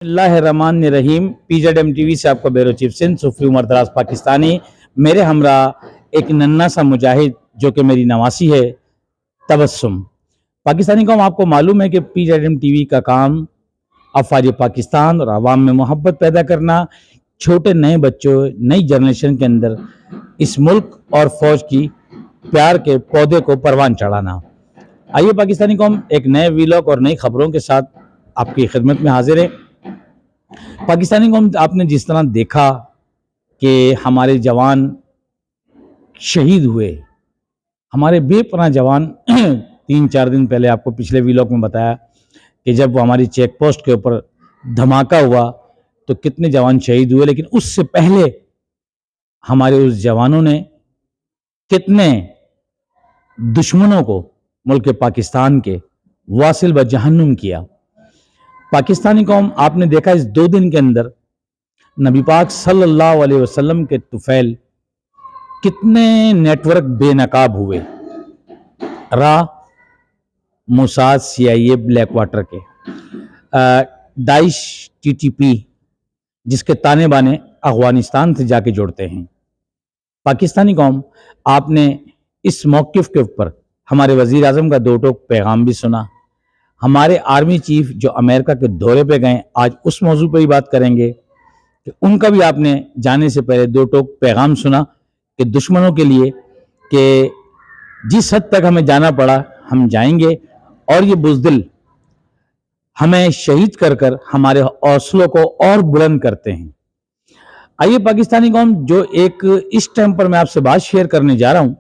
اللہ الرحمن الرحیم P Z M T V سے آپ کا بیرو چیف سندھ صوفی عمر دراز پاکستانی. میرے ہمراہ ایک ننھا سا مجاہد جو کہ میری نواسی ہے، تبسم. پاکستانی قوم، آپ کو معلوم ہے کہ P Z M T V کا کام افواج پاکستان اور عوام میں محبت پیدا کرنا، چھوٹے نئے بچوں، نئی جنریشن کے اندر اس ملک اور فوج کی پیار کے پودے کو پروان چڑھانا. آئیے پاکستانی قوم، ایک نئے ویلاگ اور نئی خبروں کے ساتھ آپ کی خدمت میں حاضر ہے. پاکستانی قوم، آپ نے جس طرح دیکھا کہ ہمارے جوان شہید ہوئے، ہمارے بے پناہ جوان 3-4 دن پہلے آپ کو پچھلے ویلاگ میں بتایا کہ جب وہ ہماری چیک پوسٹ کے اوپر دھماکہ ہوا تو کتنے جوان شہید ہوئے، لیکن اس سے پہلے ہمارے اس جوانوں نے کتنے دشمنوں کو ملک پاکستان کے واصل و جہنم کیا. پاکستانی قوم، آپ نے دیکھا اس 2 دن کے اندر نبی پاک صلی اللہ علیہ وسلم کے طفیل کتنے نیٹ ورک بے نقاب ہوئے. را، موساد، سی آئی اے، بلیک واٹر کے، داعش، ٹی ٹی پی، جس کے تانے بانے افغانستان سے جا کے جوڑتے ہیں. پاکستانی قوم، آپ نے اس موقف کے اوپر ہمارے وزیر اعظم کا 2 ٹوک پیغام بھی سنا. ہمارے آرمی چیف جو امریکہ کے دورے پہ گئے، آج اس موضوع پہ ہی بات کریں گے کہ ان کا بھی آپ نے جانے سے پہلے 2 ٹوک پیغام سنا کہ دشمنوں کے لیے کہ جس حد تک ہمیں جانا پڑا ہم جائیں گے، اور یہ بزدل ہمیں شہید کر کر ہمارے حوصلوں کو اور بلند کرتے ہیں. آئیے پاکستانی قوم، جو ایک اس ٹائم پر میں آپ سے بات شیئر کرنے جا رہا ہوں.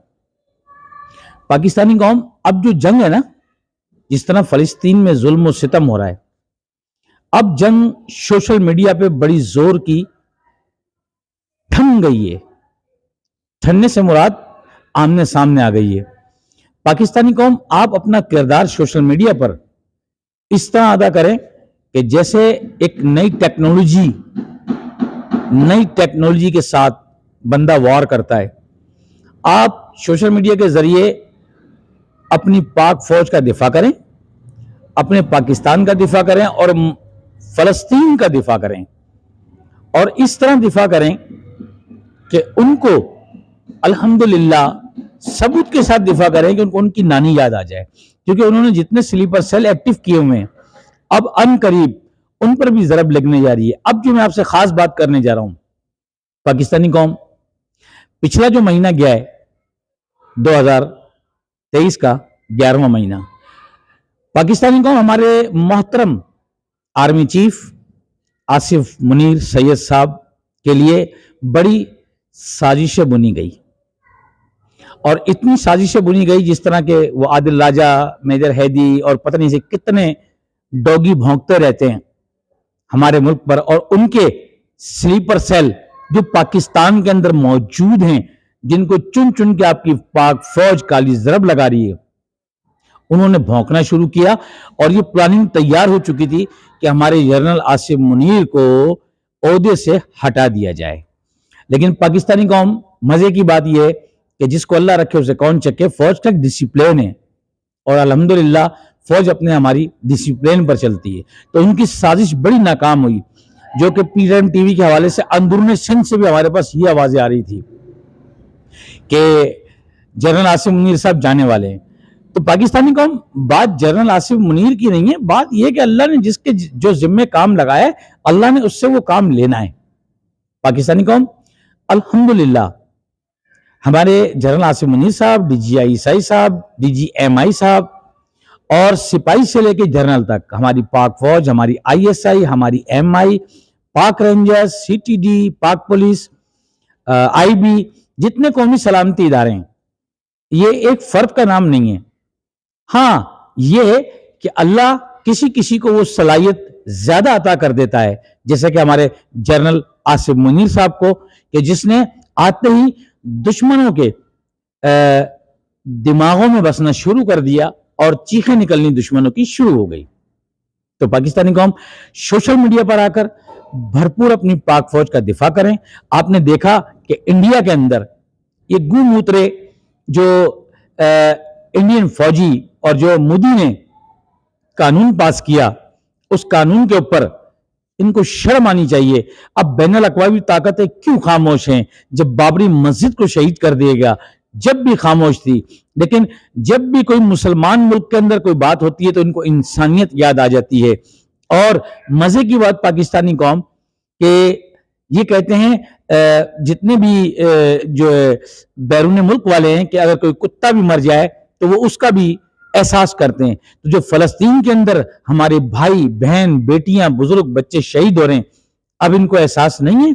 پاکستانی قوم، اب جو جنگ ہے نا، جس طرح فلسطین میں ظلم و ستم ہو رہا ہے، اب جنگ سوشل میڈیا پہ بڑی زور کی ٹھن گئی ہے. ٹھننے سے مراد آمنے سامنے آ گئی ہے. پاکستانی قوم، آپ اپنا کردار سوشل میڈیا پر اس طرح ادا کریں کہ جیسے ایک نئی ٹیکنالوجی کے ساتھ بندہ وار کرتا ہے. آپ سوشل میڈیا کے ذریعے اپنی پاک فوج کا دفاع کریں، اپنے پاکستان کا دفاع کریں اور فلسطین کا دفاع کریں، اور اس طرح دفاع کریں کہ ان کو الحمدللہ ثبوت کے ساتھ دفاع کریں کہ ان کو ان کی نانی یاد آ جائے، کیونکہ انہوں نے جتنے سلیپر سیل ایکٹیو کیے ہوئے ہیں اب ان قریب ان پر بھی ضرب لگنے جا رہی ہے. اب جو میں آپ سے خاص بات کرنے جا رہا ہوں، پاکستانی قوم، پچھلا جو مہینہ گیا ہے 2023 کا 11واں مہینہ، پاکستانی قوم، ہمارے محترم آرمی چیف آصف منیر سید صاحب کے لیے بڑی سازشیں بنی گئی، اور اتنی سازشیں بنی گئی جس طرح کہ وہ عادل راجہ، میجر ہیدی اور پتہ نہیں سے کتنے ڈوگی بھونکتے رہتے ہیں ہمارے ملک پر، اور ان کے سلیپر سیل جو پاکستان کے اندر موجود ہیں، جن کو چن چن کے آپ کی پاک فوج کالی ضرب لگا رہی ہے، انہوں نے بھونکنا شروع کیا. اور یہ پلاننگ تیار ہو چکی تھی کہ ہمارے جنرل آصف منیر کو عہدے سے ہٹا دیا جائے. لیکن پاکستانی قوم، مزے کی بات یہ ہے کہ جس کو اللہ رکھے اسے کون چکے. فوج کا ایک ڈسپلین ہے، اور الحمدللہ فوج اپنے ہماری ڈسپلین پر چلتی ہے. تو ان کی سازش بڑی ناکام ہوئی، جو کہ پی ایم ٹی وی کے حوالے سے اندرون سندھ سے بھی ہمارے پاس یہ آوازیں آ رہی تھی کہ جنرل آصف منیر صاحب جانے والے ہیں. تو پاکستانی قوم، بات جنرل آصف منیر کی نہیں ہے، بات یہ کہ اللہ نے جس کے جو ذمہ کام لگایا ہے، اللہ نے اس سے وہ کام لینا ہے. پاکستانی قوم، الحمدللہ ہمارے جنرل آصف منیر صاحب، ڈی جی آئی عیسائی صاحب، ڈی جی ایم آئی صاحب، اور سپاہی سے لے کے جنرل تک ہماری پاک فوج، ہماری آئی ایس آئی، ہماری ایم آئی، پاک رینجرز، سی ٹی ڈی، پاک پولیس، آئی بی، جتنے قومی سلامتی ادارے ہیں، یہ ایک فرد کا نام نہیں ہے. ہاں، یہ ہے کہ اللہ کسی کسی کو وہ صلاحیت زیادہ عطا کر دیتا ہے، جیسے کہ ہمارے جنرل آصف منیر صاحب کو، کہ جس نے آتے ہی دشمنوں کے دماغوں میں بسنا شروع کر دیا اور چیخیں نکلنی دشمنوں کی شروع ہو گئی. تو پاکستانی قوم، سوشل میڈیا پر آ کر بھرپور اپنی پاک فوج کا دفاع کریں. آپ نے دیکھا کہ انڈیا کے اندر یہ گو موترے جو انڈین فوجی اور جو مودی نے قانون پاس کیا، اس قانون کے اوپر ان کو شرم آنی چاہیے. اب بین الاقوامی طاقتیں کیوں خاموش ہیں؟ جب بابری مسجد کو شہید کر دیا گیا جب بھی خاموش تھی، لیکن جب بھی کوئی مسلمان ملک کے اندر کوئی بات ہوتی ہے تو ان کو انسانیت یاد آ جاتی ہے. اور مزے کی بات پاکستانی قوم کہ یہ کہتے ہیں جتنے بھی جو بیرون ملک والے ہیں کہ اگر کوئی کتا بھی مر جائے تو وہ اس کا بھی احساس کرتے ہیں. تو جو فلسطین کے اندر ہمارے بھائی بہن بیٹیاں بزرگ بچے شہید ہو رہے ہیں، اب ان کو احساس نہیں ہے؟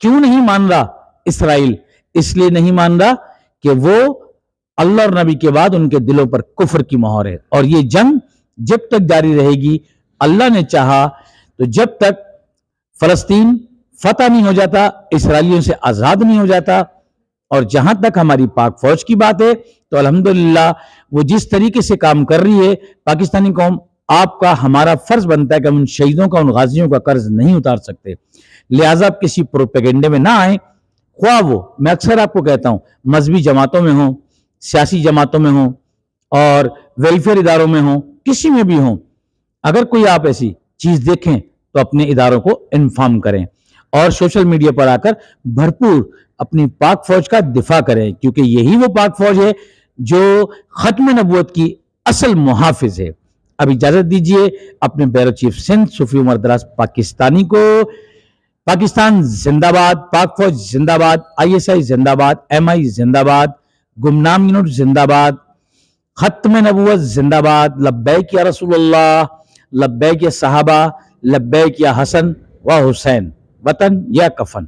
کیوں نہیں مان رہا اسرائیل؟ اس لیے نہیں مان رہا کہ وہ اللہ اور نبی کے بعد ان کے دلوں پر کفر کی مہر ہے. اور یہ جنگ جب تک جاری رہے گی، اللہ نے چاہا تو جب تک فلسطین فتح نہیں ہو جاتا، اسرائیلیوں سے آزاد نہیں ہو جاتا. اور جہاں تک ہماری پاک فوج کی بات ہے تو الحمدللہ وہ جس طریقے سے کام کر رہی ہے، پاکستانی قوم آپ کا ہمارا فرض بنتا ہے کہ ہم ان شہیدوں کا ان غازیوں کا قرض نہیں اتار سکتے. لہٰذا آپ کسی پروپیگنڈے میں نہ آئیں، خواہ وہ میں اکثر آپ کو کہتا ہوں مذہبی جماعتوں میں ہوں، سیاسی جماعتوں میں ہوں اور ویلفیئر اداروں میں ہوں، کسی میں بھی ہوں. اگر کوئی آپ ایسی چیز دیکھیں تو اپنے اداروں کو انفارم کریں اور سوشل میڈیا پر آ کر بھرپور اپنی پاک فوج کا دفاع کریں، کیونکہ یہی وہ پاک فوج ہے جو ختم نبوت کی اصل محافظ ہے. اب اجازت دیجئے اپنے بیورو چیف سندھ صوفی عمر دراز پاکستانی کو. پاکستان زندہ باد، پاک فوج زندہ باد، ISI زندہ باد، MI زندہ باد، گمنام یونٹ زندہ باد، ختم نبوت زندہ باد. لبیک یا رسول اللہ، لبیک یا صحابہ، لبیک یا حسن و حسین، وطن یا کفن.